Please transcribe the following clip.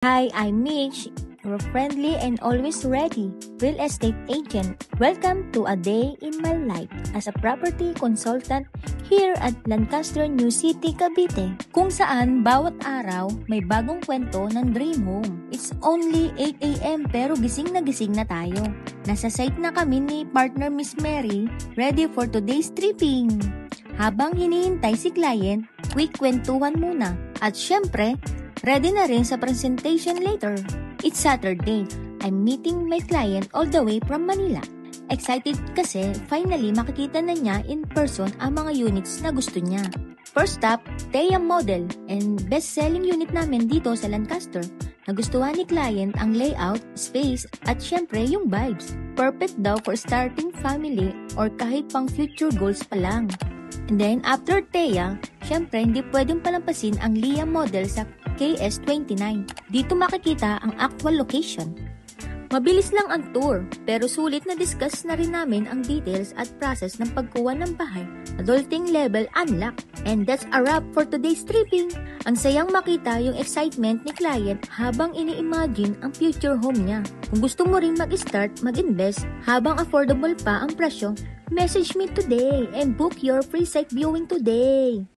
Hi, I'm Mitch, your friendly and always ready real estate agent. Welcome to a day in my life as a property consultant here at Lancaster, New City, Cavite, kung saan bawat araw may bagong kwento ng dream home. It's only 8 a.m. pero gising na tayo. Nasa site na kami ni partner Miss Mary, ready for today's tripping. Habang hinihintay si client, quick kwentuhan muna. At syempre, ready na rin sa presentation later. It's Saturday. I'm meeting my client all the way from Manila. Excited kasi finally makikita na niya in person ang mga units na gusto niya. First up, Thea Model and best-selling unit namin dito sa Lancaster. Nagustuhan ni client ang layout, space at syempre yung vibes. Perfect daw for starting family or kahit pang future goals pa lang. And then after Thea, syempre hindi pwedeng palampasin ang Lea Model sa KS29. Dito makikita ang actual location. Mabilis lang ang tour, pero sulit na discuss na rin namin ang details at process ng pagkuha ng bahay. Adulting level unlock. And that's a wrap for today's tripping. Ang sayang makita yung excitement ni client habang ini-imagine ang future home niya. Kung gusto mo rin mag-start, mag-invest habang affordable pa ang presyo, message me today and book your free site viewing today.